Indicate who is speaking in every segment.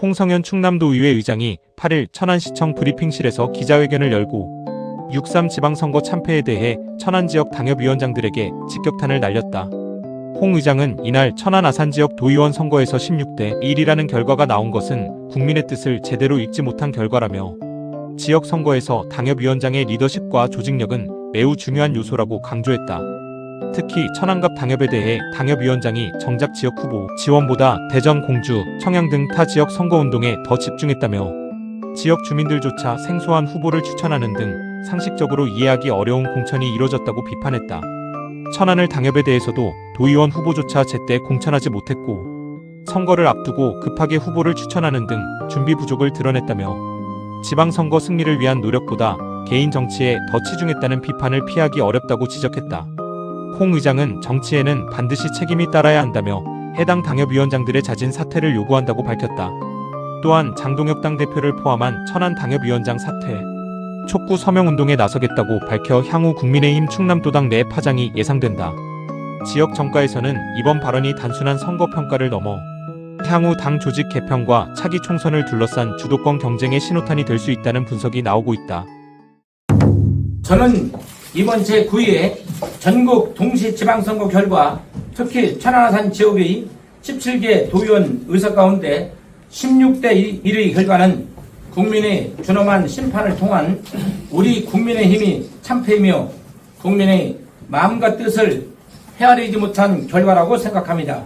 Speaker 1: 홍성현 충남도의회 의장이 8일 천안시청 브리핑실에서 기자회견을 열고 6.3 지방선거 참패에 대해 천안지역 당협위원장들에게 직격탄을 날렸다. 홍 의장은 이날 천안 아산지역 도의원 선거에서 16대 1이라는 결과가 나온 것은 국민의 뜻을 제대로 읽지 못한 결과라며 지역 선거에서 당협위원장의 리더십과 조직력은 매우 중요한 요소라고 강조했다. 특히 천안갑 당협에 대해 당협위원장이 정작 지역 후보 지원보다 대전, 공주, 청양 등 타 지역 선거운동에 더 집중했다며 지역 주민들조차 생소한 후보를 추천하는 등 상식적으로 이해하기 어려운 공천이 이뤄졌다고 비판했다. 천안을 당협에 대해서도 도의원 후보조차 제때 공천하지 못했고 선거를 앞두고 급하게 후보를 추천하는 등 준비 부족을 드러냈다며 지방선거 승리를 위한 노력보다 개인 정치에 더 치중했다는 비판을 피하기 어렵다고 지적했다. 홍 의장은 정치에는 반드시 책임이 따라야 한다며 해당 당협위원장들의 잦은 사퇴를 요구한다고 밝혔다. 또한 장동혁 당대표를 포함한 천안 당협위원장 사퇴, 촉구 서명운동에 나서겠다고 밝혀 향후 국민의힘 충남도당 내 파장이 예상된다. 지역 정가에서는 이번 발언이 단순한 선거평가를 넘어 향후 당 조직 개편과 차기 총선을 둘러싼 주도권 경쟁의 신호탄이 될 수 있다는 분석이 나오고 있다.
Speaker 2: 저는 이번 제9회 전국 동시지방선거 결과, 특히 천안 아산 지역의 17개 도의원 의석 가운데 16대 1의 결과는 국민의 준엄한 심판을 통한 우리 국민의힘이 참패이며 국민의 마음과 뜻을 헤아리지 못한 결과라고 생각합니다.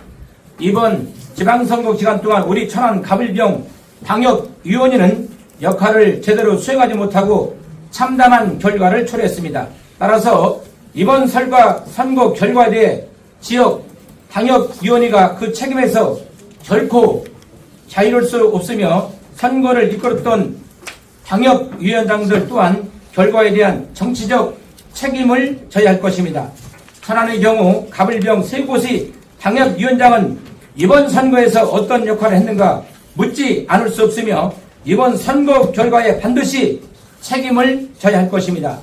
Speaker 2: 이번 지방선거 기간 동안 우리 천안 가불병 당협위원회는 역할을 제대로 수행하지 못하고 참담한 결과를 초래했습니다. 따라서 이번 선거 결과에 대해 지역 당협위원회가 그 책임에서 결코 자유로울 수 없으며 선거를 이끌었던 당협위원장들 또한 결과에 대한 정치적 책임을 져야 할 것입니다. 천안의 경우 가불병 세 곳의 당협위원장은 이번 선거에서 어떤 역할을 했는가 묻지 않을 수 없으며 이번 선거 결과에 반드시 책임을 져야 할 것입니다.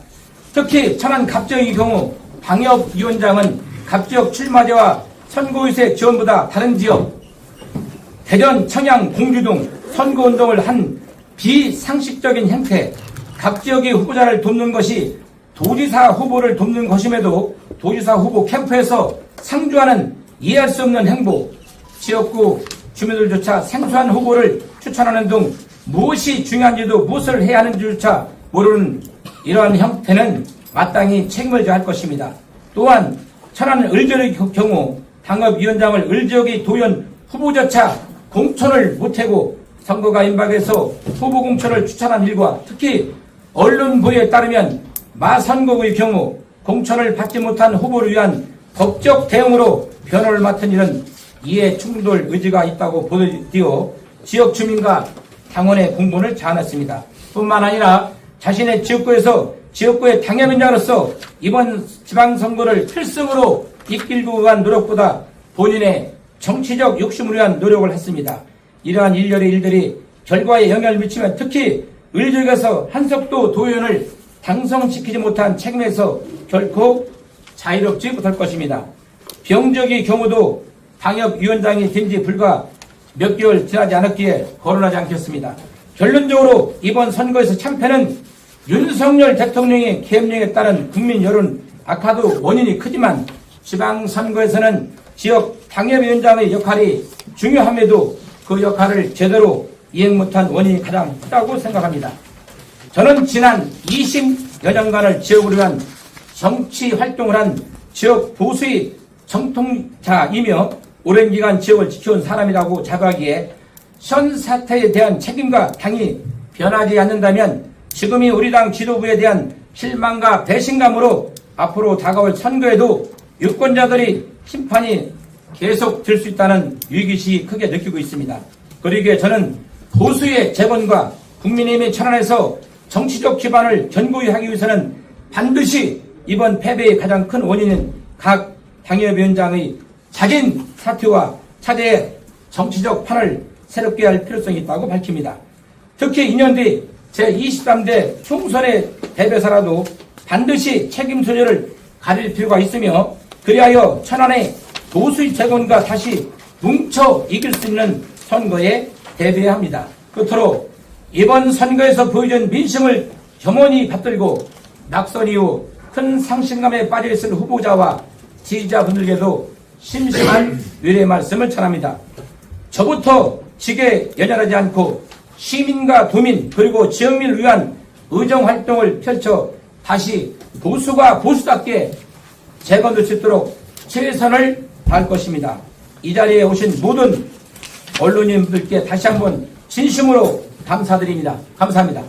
Speaker 2: 특히 천안 갑지역의 경우 당협위원장은 갑지역 출마제와 선거유세 지원보다 다른 지역 대전, 청양, 공주 등 선거운동을 한 비상식적인 행태, 갑지역의 후보자를 돕는 것이 도지사 후보를 돕는 것임에도 도지사 후보 캠프에서 상주하는 이해할 수 없는 행보, 지역구 주민들조차 생소한 후보를 추천하는 등 무엇이 중요한지도 무엇을 해야 하는지조차 모르는 이러한 형태는 마땅히 책임을 져야 할 것입니다. 또한 천안 을지역의 경우 당협위원장을 을지역의 도의원 후보조차 공천을 못하고 선거가 임박해서 후보 공천을 추천한 일과 특히 언론 보도에 따르면 마선거구의 경우 공천을 받지 못한 후보를 위한 법적 대응으로 변호를 맡은 일은 이해 충돌 의지가 있다고 보도되어 지역 주민과 당원의 공분을 자아냈습니다. 뿐만 아니라 자신의 지역구에서 지역구의 당협위원장으로서 이번 지방선거를 필승으로 이끌고 간 노력보다 본인의 정치적 욕심을 위한 노력을 했습니다. 이러한 일련의 일들이 결과에 영향을 미치면 특히 을지역에서 한석도 도의원을 당선시키지 못한 책임에서 결코 자유롭지 못할 것입니다. 병지역의 경우도 당협위원장이 된 지 불과 몇 개월 지나지 않았기에 거론하지 않겠습니다. 결론적으로 이번 선거에서 참패는 윤석열 대통령의 계엄령에 따른 국민 여론 악화도 원인이 크지만 지방선거에서는 지역 당협위원장의 역할이 중요함에도 그 역할을 제대로 이행 못한 원인이 가장 크다고 생각합니다. 저는 지난 20여 년간을 지역으로 위한 정치 활동을 한 지역 보수의 정통자이며 오랜 기간 지역을 지켜온 사람이라고 자부하기에 현 사태에 대한 책임과 당이 변하지 않는다면 지금이 우리 당 지도부에 대한 실망과 배신감으로 앞으로 다가올 선거에도 유권자들이 심판이 계속 될 수 있다는 위기의식이 크게 느끼고 있습니다. 그러기에 저는 보수의 재건과 국민의힘의 천안에서 정치적 기반을 견고히 하기 위해서는 반드시 이번 패배의 가장 큰 원인은 각 당협위원장의 잦은 사퇴와 차제의 정치적 판을 새롭게 할 필요성이 있다고 밝힙니다. 특히 2년 뒤 제23대 총선의 대배사라도 반드시 책임 소재를 가릴 필요가 있으며 그리하여 천안의 보수의 재건과 다시 뭉쳐 이길 수 있는 선거에 대비해야 합니다. 끝으로 이번 선거에서 보여준 민심을 겸허히 받들고 낙선 이후 큰 상심감에 빠져있을 후보자와 지지자분들께도 심심한 위로의 말씀을 전합니다. 저부터 직에 연연하지 않고 시민과 도민 그리고 지역민을 위한 의정활동을 펼쳐 다시 보수가 보수답게 재건될 수 있도록 최선을 다할 것입니다. 이 자리에 오신 모든 언론인분들께 다시 한번 진심으로 감사드립니다. 감사합니다.